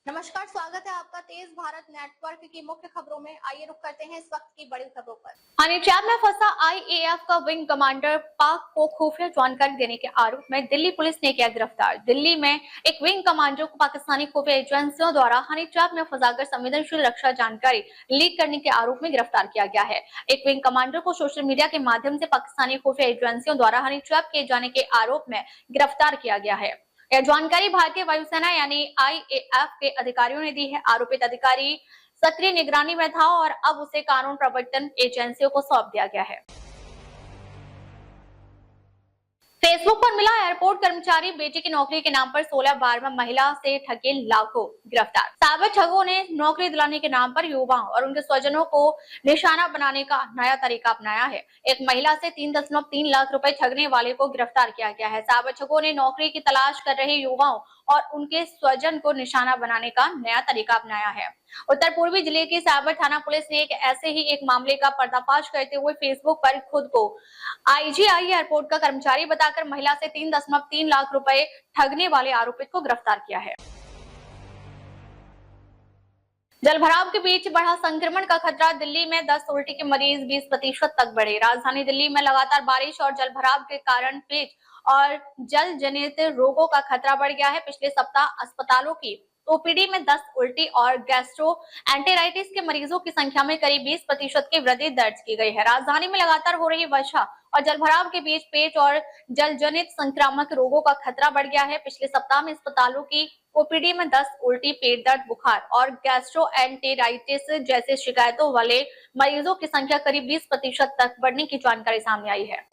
नमस्कार, स्वागत है आपका तेज भारत नेटवर्क की मुख्य खबरों में। आइए रुक करते हैं इस वक्त की बड़ी खबरों पर। हनीट्रैप में फंसा आईएएफ का विंग कमांडर पाक को खुफिया जानकारी देने के आरोप में दिल्ली पुलिस ने किया गिरफ्तार। दिल्ली में एक विंग कमांडर को पाकिस्तानी खुफिया एजेंसियों द्वारा हनीट्रैप में फंसाकर संवेदनशील रक्षा जानकारी लीक करने के आरोप में गिरफ्तार किया गया है। एक विंग कमांडर को सोशल मीडिया के माध्यम से पाकिस्तानी खुफिया एजेंसियों द्वारा हनीट्रैप किए जाने के आरोप में गिरफ्तार किया गया है। यह जानकारी भारतीय वायुसेना यानी आईएएफ के अधिकारियों ने दी है। आरोपित अधिकारी सक्रिय निगरानी में था और अब उसे कानून प्रवर्तन एजेंसियों को सौंप दिया गया है। फेसबुक पर मिला एयरपोर्ट कर्मचारी बेटी की नौकरी के नाम पर 16-12 महिला से ठगे लाखों, गिरफ्तार। साइबर ठगों ने नौकरी दिलाने के नाम पर युवाओं और उनके स्वजनों को निशाना बनाने का नया तरीका अपनाया है। एक महिला से 3.3 लाख रुपए ठगने वाले को गिरफ्तार किया गया है। साइबर ठगों ने नौकरी की तलाश कर रहे युवाओं और उनके स्वजन को निशाना बनाने का नया तरीका अपनाया है। उत्तर पूर्वी जिले की साइबर थाना पुलिस ने ऐसे ही एक मामले का पर्दाफाश करते हुए फेसबुक पर खुद को आईजीआई एयरपोर्ट का कर्मचारी बताकर महिला से 3.3 लाख रुपए ठगने वाले आरोपित को गिरफ्तार किया है। जलभराव के बीच बढ़ा संक्रमण का खतरा। दिल्ली में 10 उल्टी के मरीज 20% तक बढ़े। राजधानी दिल्ली में लगातार बारिश और जलभराव के कारण पेट और जल जनित रोगों का खतरा बढ़ गया है। पिछले सप्ताह अस्पतालों की ओपीडी में 10 उल्टी और गैस्ट्रोएंटेराइटिस के मरीजों की संख्या में करीब 20% की वृद्धि दर्ज की गई है। राजधानी में लगातार हो रही वर्षा और जलभराव के बीच पेट और जल जनित संक्रामक रोगों का खतरा बढ़ गया है। पिछले सप्ताह में अस्पतालों की ओपीडी में 10 उल्टी, पेट दर्द, बुखार और गैस्ट्रोएंटेराइटिस जैसे शिकायतों वाले मरीजों की संख्या करीब 20% तक बढ़ने की जानकारी सामने आई है।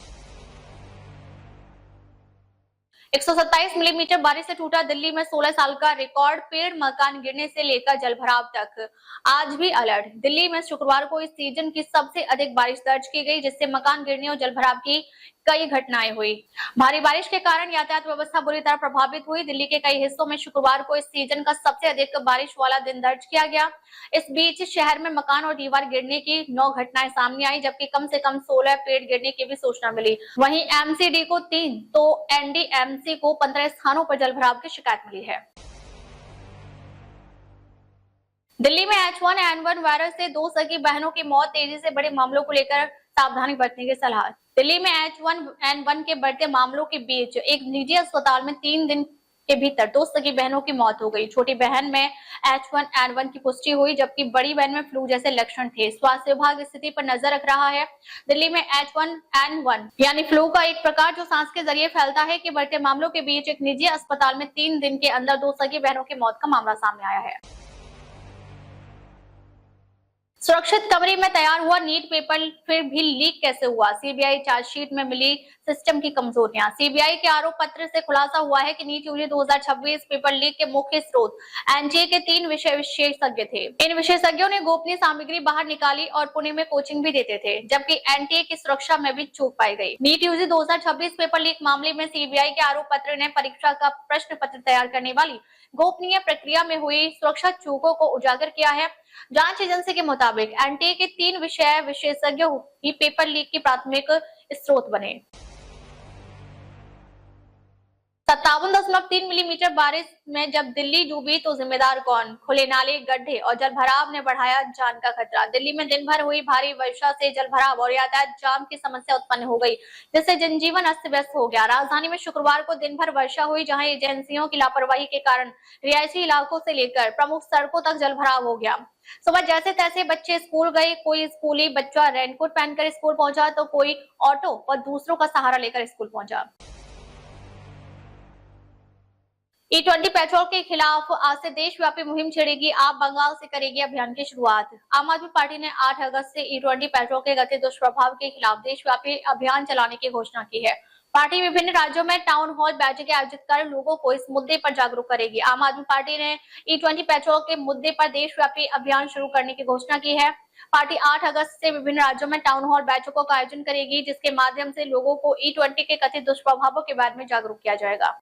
127 मिलीमीटर बारिश से टूटा दिल्ली में 16 साल का रिकॉर्ड। पेड़, मकान गिरने से लेकर जलभराव तक आज भी अलर्ट। दिल्ली में शुक्रवार को इस सीजन की सबसे अधिक बारिश दर्ज की गई, जिससे मकान गिरने और जलभराव की कई घटनाएं हुई। भारी बारिश के कारण यातायात व्यवस्था बुरी तरह प्रभावित हुई। दिल्ली के कई हिस्सों में शुक्रवार को इस सीजन का सबसे अधिक बारिश वाला दिन दर्ज किया गया। इस बीच शहर में मकान और दीवार गिरने की 9 घटनाएं सामने आई, जबकि कम से कम 16 पेड़ गिरने की भी सूचना मिली। वहीं एमसीडी को 3 तो एनडीएमसी को 15 स्थानों पर जलभराव की शिकायत मिली है। दिल्ली में H1N1 वायरस से 2 सगी बहनों की मौत। तेजी से बड़े मामलों को लेकर सावधानी बरतने की सलाह। दिल्ली में H1N1 के बढ़ते मामलों के बीच एक निजी अस्पताल में 3 दिन के भीतर 2 सगी बहनों की मौत हो गई। छोटी बहन में H1N1 की पुष्टि हुई, जबकि बड़ी बहन में फ्लू जैसे लक्षण थे। स्वास्थ्य विभाग स्थिति पर नजर रख रहा है। दिल्ली में H1N1 यानी फ्लू का एक प्रकार जो सांस के जरिए फैलता है के बढ़ते मामलों के बीच एक निजी अस्पताल में 3 दिन के अंदर 2 सगी बहनों की मौत का मामला सामने आया है। सुरक्षित कमरे में तैयार हुआ नीट पेपर फिर भी लीक कैसे हुआ? सीबीआई चार्जशीट में मिली सिस्टम की कमजोरियां। सीबीआई के आरोप पत्र से खुलासा हुआ है कि नीट यूजी 2026 पेपर लीक के मुख्य स्रोत एनटीए के 3 विषय विशेषज्ञ थे। इन विशेषज्ञों ने गोपनीय सामग्री बाहर निकाली और पुणे में कोचिंग भी देते थे, जबकि एनटीए की सुरक्षा में भी चूक पाई गई। नीट यूजी 2026 पेपर लीक मामले में सीबीआई के आरोप पत्र ने परीक्षा का प्रश्न पत्र तैयार करने वाली गोपनीय प्रक्रिया में हुई सुरक्षा चूकों को उजागर किया है। जांच एजेंसी के मुताबिक एनटीए के 3 विषय विशेषज्ञ ही पेपर लीक की प्राथमिक स्रोत बने। 57.3 मिलीमीटर बारिश में जब दिल्ली डूबी तो जिम्मेदार कौन? खुले नाले, गड्ढे और जलभराव ने बढ़ाया जान का खतरा। दिल्ली में दिन भर हुई भारी वर्षा से जलभराव और यातायात जाम की समस्या उत्पन्न हो गई, जिससे जनजीवन अस्त व्यस्त हो गया। राजधानी में शुक्रवार को दिन भर वर्षा हुई, जहां एजेंसियों की लापरवाही के कारण रिहायशी इलाकों से लेकर प्रमुख सड़कों तक जलभराव हो गया। सुबह जैसे तैसे बच्चे स्कूल गए। कोई स्कूली बच्चा रेनकोट पहनकर स्कूल पहुंचा तो कोई ऑटो और दूसरों का सहारा लेकर स्कूल पहुंचा। E20 पेट्रोल के खिलाफ आज से देशव्यापी मुहिम छेड़ेगी। आप बंगाल से करेगी अभियान की शुरुआत। आम आदमी पार्टी ने 8 अगस्त से E20 पेट्रोल के घटित दुष्प्रभाव के खिलाफ देशव्यापी अभियान चलाने की घोषणा की है। पार्टी विभिन्न राज्यों में टाउन हॉल बैठकें आयोजित कर लोगों को इस मुद्दे पर जागरूक करेगी। आम आदमी पार्टी ने E20 पेट्रोल के मुद्दे पर देशव्यापी अभियान शुरू करने की घोषणा की है। पार्टी 8 अगस्त से विभिन्न राज्यों में टाउन हॉल बैठकों का आयोजन करेगी, जिसके माध्यम से लोगों को E20 के कथित दुष्प्रभावों के बारे में जागरूक किया जाएगा।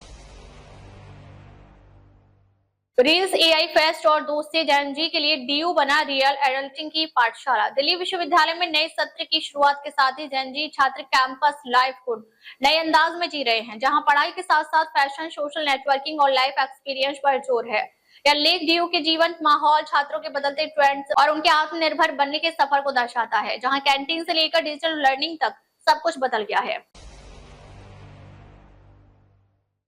रील्स, एआई फेस्ट और दोस्ती जेनजी के लिए डीयू बना रियल एडल्टिंग की पाठशाला। दिल्ली विश्वविद्यालय में नए सत्र की शुरुआत के साथ ही जेनजी छात्र कैंपस लाइफ को नए अंदाज में जी रहे हैं, जहां पढ़ाई के साथ साथ फैशन, सोशल नेटवर्किंग और लाइफ एक्सपीरियंस पर जोर है। यह लेख डीयू के जीवंत माहौल, छात्रों के बदलते ट्रेंड्स और उनके आत्मनिर्भर बनने के सफर को दर्शाता है, जहां कैंटीन से लेकर डिजिटल लर्निंग तक सब कुछ बदल गया है।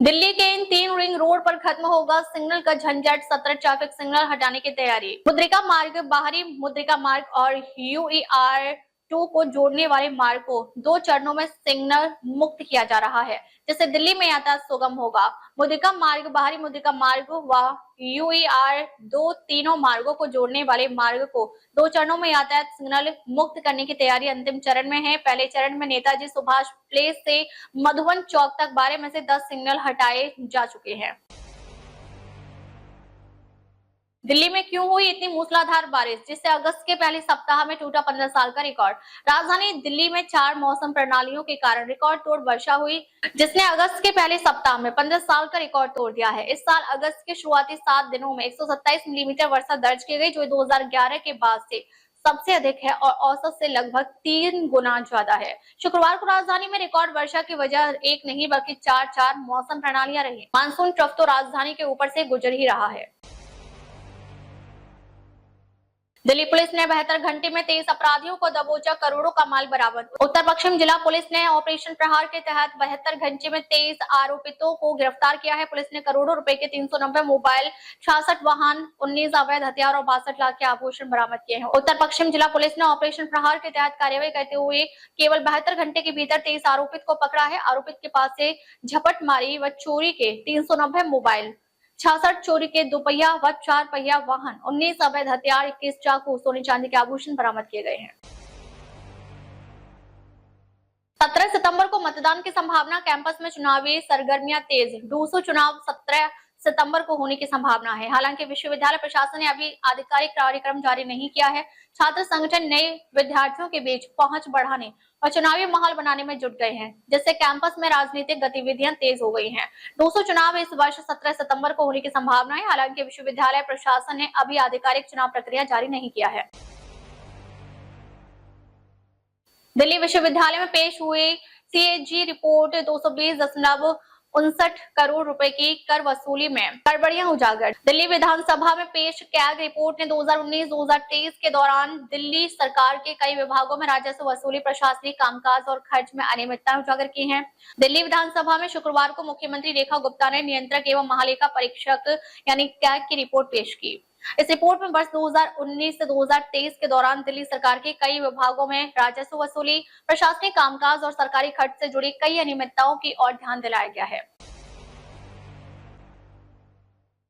दिल्ली के इन 3 रिंग रोड पर खत्म होगा सिग्नल का झंझट, 17 ट्रैफिक सिग्नल हटाने की तैयारी। मुद्रिका मार्ग, बाहरी मुद्रिका मार्ग और UER2 को जोड़ने वाले मार्ग को 2 चरणों में सिग्नल मुक्त किया जा रहा है, जिससे दिल्ली में यातायात सुगम होगा। मुद्रिका मार्ग, बाहरी मुद्रिका मार्ग व UER2 तीनों मार्गों को जोड़ने वाले मार्ग को 2 चरणों में यातायात सिग्नल मुक्त करने की तैयारी अंतिम चरण में है। पहले चरण में नेताजी सुभाष प्लेस से मधुबन चौक तक 12 में से 10 सिग्नल हटाए जा चुके हैं। दिल्ली में क्यों हुई इतनी मूसलाधार बारिश, जिससे अगस्त के पहले सप्ताह में टूटा 15 साल का रिकॉर्ड। राजधानी दिल्ली में 4 मौसम प्रणालियों के कारण रिकॉर्ड तोड़ वर्षा हुई, जिसने अगस्त के पहले सप्ताह में 15 साल का रिकॉर्ड तोड़ दिया है। इस साल अगस्त के शुरुआती 7 दिनों में 127 मिलीमीटर वर्षा दर्ज की गई, जो 2011 के बाद से सबसे अधिक है और औसत से लगभग 3 गुना ज्यादा है। शुक्रवार को राजधानी में रिकॉर्ड वर्षा की वजह एक नहीं बल्कि 4 मौसम प्रणालियां रही। मानसून ट्रफ तो राजधानी के ऊपर से गुजर ही रहा है। दिल्ली पुलिस ने 72 घंटे में 23 अपराधियों को दबोचा, करोड़ों का माल बरामद। उत्तर पश्चिम जिला पुलिस ने ऑपरेशन प्रहार के तहत 72 घंटे में 23 आरोपितों को गिरफ्तार किया है। पुलिस ने करोड़ों रुपए के 390 मोबाइल, 66 वाहन, 19 अवैध हथियार और 62 लाख के आभूषण बरामद किए हैं। उत्तर पश्चिम जिला पुलिस ने ऑपरेशन प्रहार के तहत कार्रवाई करते हुए केवल 72 घंटे के भीतर 23 आरोपित को पकड़ा है। आरोपित के पास से झपटमारी व चोरी के 390 मोबाइल, 66 चोरी के 2 पहिया व 4 पहिया वाहन, 19 अवैध हथियार, 21 चाकू, सोने चांदी के आभूषण बरामद किए गए हैं। 17 सितंबर को मतदान की संभावना, कैंपस में चुनावी सरगर्मियां तेज। डूसू चुनाव 17 सितंबर को होने की संभावना है। हालांकि विश्वविद्यालय प्रशासन ने अभी आधिकारिक कार्यक्रम जारी नहीं किया है। छात्र संगठन नए विद्यार्थियों के बीच पहुंच बढ़ाने और चुनावी माहौल बनाने में जुट गए हैं, जिससे कैंपस में राजनीतिक गतिविधियां तेज हो गई हैं। 200 चुनाव इस वर्ष 17 सितंबर को होने की संभावना है। हालांकि विश्वविद्यालय प्रशासन ने अभी आधिकारिक चुनाव प्रक्रिया जारी नहीं किया है। दिल्ली विश्वविद्यालय में पेश हुई CAG रिपोर्ट, 220.59 करोड़ रुपए की कर वसूली में गड़बड़ियां उजागर। दिल्ली विधानसभा में पेश कैग रिपोर्ट ने 2019-2023 के दौरान दिल्ली सरकार के कई विभागों में राजस्व वसूली, प्रशासनिक कामकाज और खर्च में अनियमितताएं उजागर की हैं। दिल्ली विधानसभा में शुक्रवार को मुख्यमंत्री रेखा गुप्ता ने नियंत्रक एवं महालेखा परीक्षक यानी कैग की रिपोर्ट पेश की। इस रिपोर्ट में वर्ष 2019 से 2023 के दौरान दिल्ली सरकार के कई विभागों में राजस्व वसूली, प्रशासनिक कामकाज और सरकारी खर्च से जुड़ी कई अनियमितताओं की ओर ध्यान दिलाया गया है।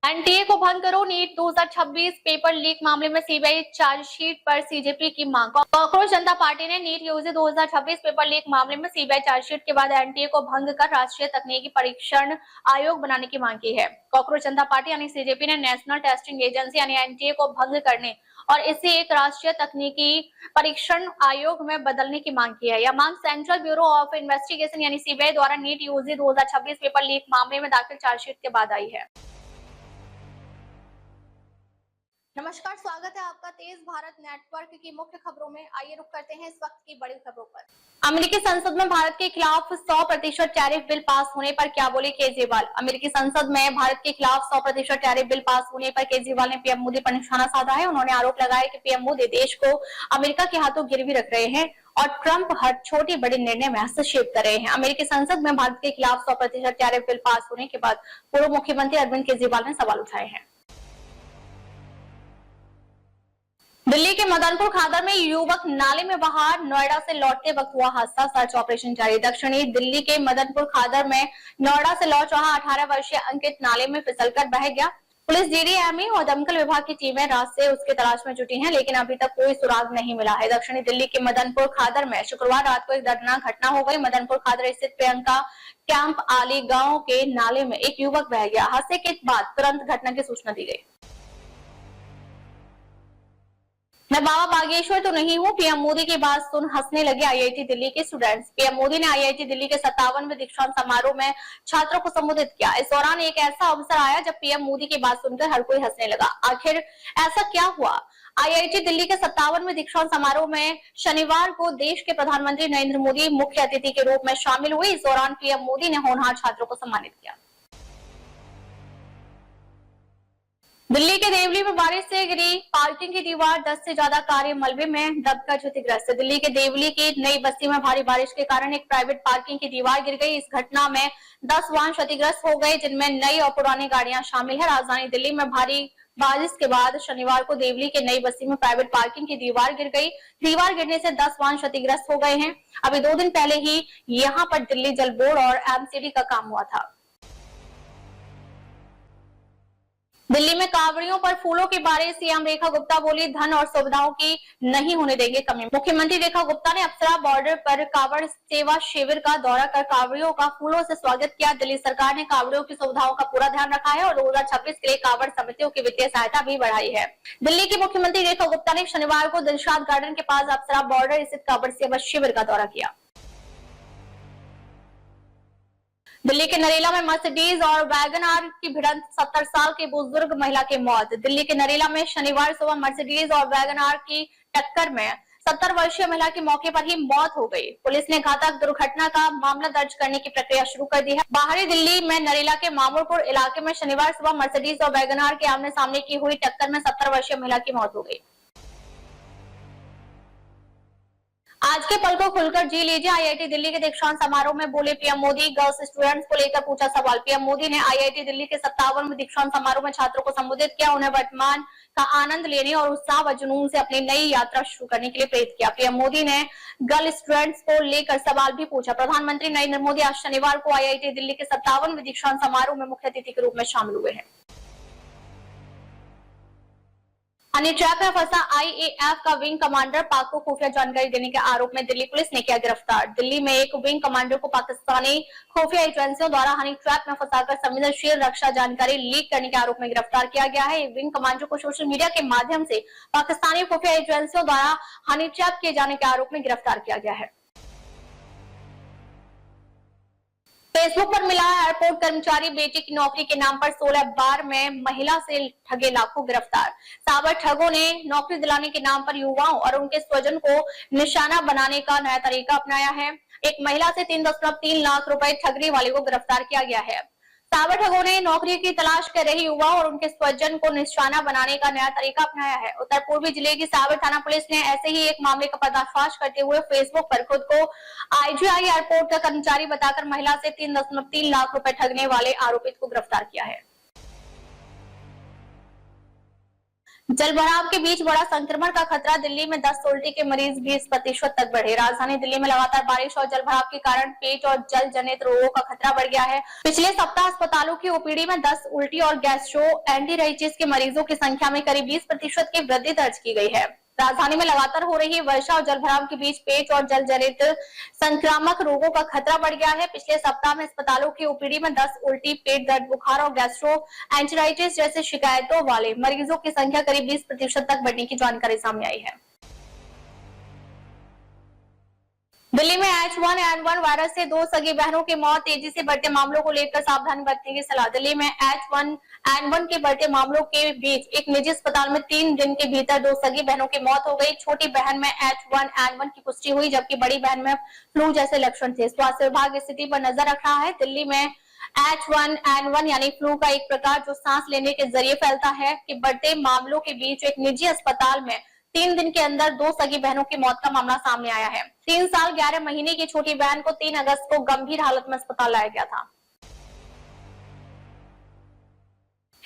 एनटीए को भंग करो, नीट 2026 पेपर लीक मामले में सीबीआई चार्जशीट पर CJP की मांग। कांग्रेस जनता पार्टी ने नीट यूजी 2026 पेपर लीक मामले में सीबीआई चार्जशीट के बाद एनटीए को भंग कर राष्ट्रीय तकनीकी परीक्षण आयोग बनाने की मांग की है। कांग्रेस जनता पार्टी यानी CJP ने नेशनल टेस्टिंग एजेंसी यानी एनटीए को भंग करने और इसे एक राष्ट्रीय तकनीकी परीक्षण आयोग में बदलने की मांग की है। यह मांग सेंट्रल ब्यूरो ऑफ इन्वेस्टिगेशन यानी सीबीआई द्वारा नीट यूजी 2026 पेपर लीक मामले में दाखिल चार्जशीट के बाद आई है। नमस्कार, स्वागत है आपका तेज भारत नेटवर्क की मुख्य खबरों में। आइए रुक करते हैं इस वक्त की बड़ी खबरों पर। अमेरिकी संसद में भारत के खिलाफ 100% टैरिफ बिल पास होने पर क्या बोले केजरीवाल। अमेरिकी संसद में भारत के खिलाफ 100% टैरिफ बिल पास होने पर केजरीवाल ने पीएम मोदी पर निशाना साधा है। उन्होंने आरोप लगाया कि पीएम मोदी देश को अमेरिका के हाथों गिरवी रख रहे हैं और ट्रंप हर छोटे बड़े निर्णय में हस्तक्षेप कर रहे हैं। अमेरिकी संसद में भारत के खिलाफ 100% टैरिफ बिल पास होने के बाद पूर्व मुख्यमंत्री अरविंद केजरीवाल ने सवाल उठाए हैं। दिल्ली के मदनपुर खादर में युवक नाले में बहा, नोएडा से लौटते वक्त हुआ हादसा, सर्च ऑपरेशन जारी। दक्षिणी दिल्ली के मदनपुर खादर में नोएडा से लौट रहा 18 वर्षीय अंकित नाले में फिसलकर बह गया। पुलिस, DDME और दमकल विभाग की टीमें रात से उसकी तलाश में जुटी हैं, लेकिन अभी तक कोई सुराग नहीं मिला है। दक्षिणी दिल्ली के मदनपुर खादर में शुक्रवार रात को एक दर्दनाक घटना हो गई। मदनपुर खादर स्थित प्रियंका कैंप आली गांव के नाले में एक युवक बह गया। हादसे के बाद तुरंत घटना की सूचना दी गई। मैं बाबा बागेश्वर तो नहीं हूँ, पीएम मोदी की बात सुन हंसने लगे IIT दिल्ली के स्टूडेंट्स। पीएम मोदी ने IIT दिल्ली के 57वें दीक्षांत समारोह में छात्रों को संबोधित किया। इस दौरान एक ऐसा अवसर आया जब पीएम मोदी की बात सुनकर हर कोई हंसने लगा। आखिर ऐसा क्या हुआ? IIT दिल्ली के 57वें दीक्षांत समारोह में शनिवार को देश के प्रधानमंत्री नरेंद्र मोदी मुख्य अतिथि के रूप में शामिल हुए। इस दौरान पीएम मोदी ने होनहार छात्रों को सम्मानित किया। दिल्ली के देवली में बारिश से गिरी पार्किंग की दीवार, 10 से ज्यादा कारें मलबे में दबकर क्षतिग्रस्त। दिल्ली के देवली की नई बस्ती में भारी बारिश के कारण एक प्राइवेट पार्किंग की दीवार गिर गई। इस घटना में 10 वाहन क्षतिग्रस्त हो गए, जिनमें नई और पुरानी गाड़ियां शामिल है। राजधानी दिल्ली में भारी बारिश के बाद शनिवार को देवली के नई बस्ती में प्राइवेट पार्किंग की दीवार गिर गई। दीवार गिरने से 10 वाहन क्षतिग्रस्त हो गए हैं। अभी 2 दिन पहले ही यहाँ पर दिल्ली जल बोर्ड और एमसीडी का काम हुआ था। दिल्ली में कांवड़ियों पर फूलों की बारिश, सीएम रेखा गुप्ता बोली, धन और सुविधाओं की नहीं होने देंगे कमी। मुख्यमंत्री रेखा गुप्ता ने अप्सरा बॉर्डर पर कांवड़ सेवा शिविर का दौरा कर कांवड़ियों का फूलों से स्वागत किया। दिल्ली सरकार ने कांवड़ियों की सुविधाओं का पूरा ध्यान रखा है और 2026 के लिए कांवड़ समितियों की वित्तीय सहायता भी बढ़ाई है। दिल्ली की मुख्यमंत्री रेखा गुप्ता ने शनिवार को दिलशाद गार्डन के पास अप्सरा बॉर्डर स्थित कांवड़ सेवा शिविर का दौरा किया। दिल्ली के नरेला में मर्सिडीज और वैगन आर की भिड़ंत, 70 साल की बुजुर्ग महिला की मौत। दिल्ली के नरेला में शनिवार सुबह मर्सिडीज और वैगन आर की टक्कर में 70 वर्षीय महिला की मौके पर ही मौत हो गई। पुलिस ने घातक दुर्घटना का मामला दर्ज करने की प्रक्रिया शुरू कर दी है। बाहरी दिल्ली में नरेला के मामूरपुर इलाके में शनिवार सुबह मर्सिडीज और वैगन आर के आमने सामने की हुई टक्कर में 70 वर्षीय महिला की मौत हो गई। आज के पल को खुलकर जी लीजिए, आईआईटी दिल्ली के दीक्षांत समारोह में बोले पीएम मोदी। गर्ल्स स्टूडेंट्स को लेकर पूछा सवाल। पीएम मोदी ने आईआईटी दिल्ली के 57वें दीक्षांत समारोह में छात्रों को संबोधित किया, उन्हें वर्तमान का आनंद लेने और उत्साह व जुनून से अपनी नई यात्रा शुरू करने के लिए प्रेरित किया। पीएम मोदी ने गर्ल स्टूडेंट्स को लेकर सवाल भी पूछा। प्रधानमंत्री नरेंद्र मोदी आज शनिवार को आईआईटी दिल्ली के 57वें दीक्षांत समारोह में मुख्य अतिथि के रूप में शामिल हुए हैं। हनी ट्रैप में फंसा आईएएफ का विंग कमांडर, पाक को खुफिया जानकारी देने के आरोप में दिल्ली पुलिस ने किया गिरफ्तार। दिल्ली में एक विंग कमांडर को पाकिस्तानी खुफिया एजेंसियों द्वारा हनी ट्रैप में फंसाकर संवेदनशील रक्षा जानकारी लीक करने के आरोप में गिरफ्तार किया गया है। विंग कमांडर को सोशल मीडिया के माध्यम से पाकिस्तानी खुफिया एजेंसियों द्वारा हनी ट्रैप किए जाने के आरोप में गिरफ्तार किया गया है। फेसबुक पर मिला एयरपोर्ट कर्मचारी, बेटी की नौकरी के नाम पर 16 बार में महिला से ठगे लाखों, गिरफ्तार। साइबर ठगों ने नौकरी दिलाने के नाम पर युवाओं और उनके स्वजन को निशाना बनाने का नया तरीका अपनाया है। एक महिला से 3.3 लाख रुपए ठगने वाले को गिरफ्तार किया गया है। साइबर ठगों ने नौकरी की तलाश कर रहे युवाओं और उनके स्वजन को निशाना बनाने का नया तरीका अपनाया है। उत्तर पूर्वी जिले की साइबर थाना पुलिस ने ऐसे ही एक मामले का पर्दाफाश करते हुए फेसबुक पर खुद को आईजीआई एयरपोर्ट का कर्मचारी बताकर महिला से 3.3 लाख रुपए ठगने वाले आरोपित को गिरफ्तार किया है। जलभराव के बीच बड़ा संक्रमण का खतरा, दिल्ली में 10 उल्टी के मरीज 20% तक बढ़े। राजधानी दिल्ली में लगातार बारिश और जलभराव के कारण पेट और जल जनित रोगों का खतरा बढ़ गया है। पिछले सप्ताह अस्पतालों की ओपीडी में 10 उल्टी और गैस्ट्रोएंटेराइटिस के मरीजों की संख्या में करीब 20% की वृद्धि दर्ज की गई है। राजधानी में लगातार हो रही वर्षा और जलभराव के बीच पेट और जल जनित संक्रामक रोगों का खतरा बढ़ गया है। पिछले सप्ताह में अस्पतालों की ओपीडी में 10 उल्टी, पेट दर्द, बुखार और गैस्ट्रोएंटेराइटिस जैसे शिकायतों वाले मरीजों की संख्या करीब 20% तक बढ़ने की जानकारी सामने आई है। दिल्ली में H1N1 वायरस से 2 सगी बहनों की मौत, तेजी से बढ़ते मामलों को लेकर सावधानी बरतने की सलाह। दिल्ली में H1N1 के बढ़ते मामलों के बीच एक निजी अस्पताल में 3 दिन के भीतर 2 सगी बहनों की मौत हो गई। छोटी बहन में H1N1 की पुष्टि हुई, जबकि बड़ी बहन में फ्लू जैसे लक्षण थे। स्वास्थ्य विभाग स्थिति पर नजर रख रहा है। दिल्ली में H1N1 यानी फ्लू का एक प्रकार जो सांस लेने के जरिए फैलता है, कि बढ़ते मामलों के बीच एक निजी अस्पताल में 3 दिन के अंदर 2 सगी बहनों की मौत का मामला सामने आया है। 3 साल 11 महीने की छोटी बहन को 3 अगस्त को गंभीर हालत में अस्पताल लाया गया था।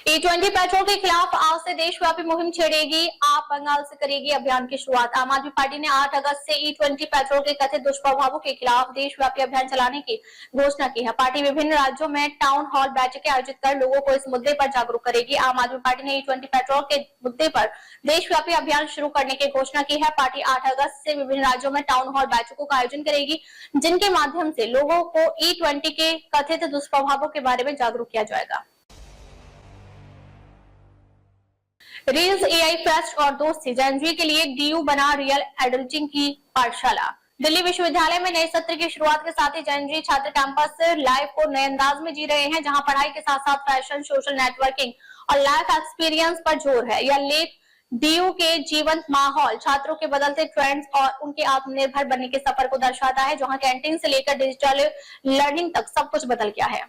E20 पेट्रोल के खिलाफ आज से देशव्यापी मुहिम छेड़ेगी, आप बंगाल से करेगी अभियान की शुरुआत। आम आदमी पार्टी ने 8 अगस्त से E20 पेट्रोल के कथित दुष्प्रभावों के खिलाफ देशव्यापी अभियान चलाने की घोषणा की है। पार्टी विभिन्न राज्यों में टाउन हॉल बैठकें आयोजित कर लोगों को इस मुद्दे पर जागरूक करेगी। आम आदमी पार्टी ने E20 पेट्रोल के मुद्दे पर देशव्यापी अभियान शुरू करने की घोषणा की है। पार्टी 8 अगस्त से विभिन्न राज्यों में टाउन हॉल बैठकों का आयोजन करेगी, जिनके माध्यम से लोगों को E20 के कथित दुष्प्रभावों के बारे में जागरूक किया जाएगा। रील्स, एआई फेस्ट और दोस्ती, जेनजी के लिए डीयू बना रियल एडल्टिंग की पाठशाला। दिल्ली विश्वविद्यालय में नए सत्र की शुरुआत के साथ ही जेनजी छात्र कैंपस लाइफ को नए अंदाज में जी रहे हैं, जहां पढ़ाई के साथ साथ फैशन, सोशल नेटवर्किंग और लाइफ एक्सपीरियंस पर जोर है। यह लेख डीयू के जीवंत माहौल, छात्रों के बदलते ट्रेंड्स और उनके आत्मनिर्भर बनने के सफर को दर्शाता है, जहां कैंटीन से लेकर डिजिटल लर्निंग तक सब कुछ बदल गया है।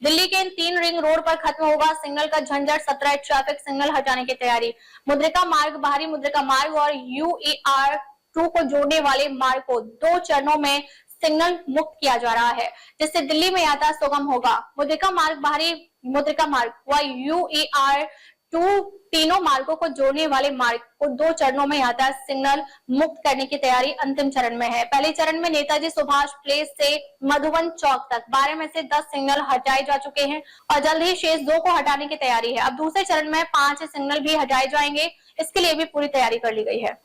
दिल्ली के इन 3 रिंग रोड पर खत्म होगा सिग्नल का झंझट, 17 ट्रैफिक सिग्नल हटाने की तैयारी। मुद्रिका मार्ग, बाहरी मुद्रिका मार्ग और UER 2 को जोड़ने वाले मार्ग को 2 चरणों में सिग्नल मुक्त किया जा रहा है, जिससे दिल्ली में यातायात सुगम होगा। मुद्रिका मार्ग, बाहरी मुद्रिका मार्ग व UER 2 तीनों मार्गों को जोड़ने वाले मार्ग को 2 चरणों में यातायात सिग्नल मुक्त करने की तैयारी अंतिम चरण में है। पहले चरण में नेताजी सुभाष प्लेस से मधुबन चौक तक 12 में से 10 सिग्नल हटाए जा चुके हैं और जल्द ही शेष 2 को हटाने की तैयारी है। अब दूसरे चरण में 5 सिग्नल भी हटाए जाएंगे, इसके लिए भी पूरी तैयारी कर ली गई है।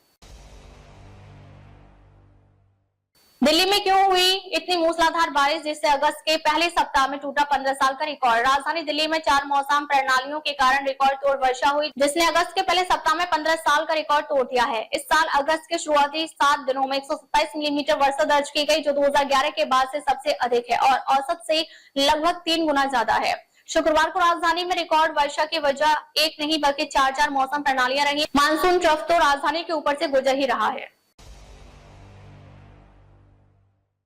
दिल्ली में क्यों हुई इतनी मूसलाधार बारिश, जिससे अगस्त के पहले सप्ताह में टूटा 15 साल का रिकॉर्ड। राजधानी दिल्ली में 4 मौसम प्रणालियों के कारण रिकॉर्ड तोड़ वर्षा हुई, जिसने अगस्त के पहले सप्ताह में 15 साल का रिकॉर्ड तोड़ दिया है। इस साल अगस्त के शुरुआती 7 दिनों में 127 मिलीमीटर वर्षा दर्ज की गई, जो 2011 के बाद से सबसे अधिक है और औसत से लगभग 3 गुना ज्यादा है। शुक्रवार को राजधानी में रिकॉर्ड वर्षा की वजह एक नहीं बल्कि 4 मौसम प्रणालियां रही। मानसून ट्रफ तो राजधानी के ऊपर से गुजर ही रहा है।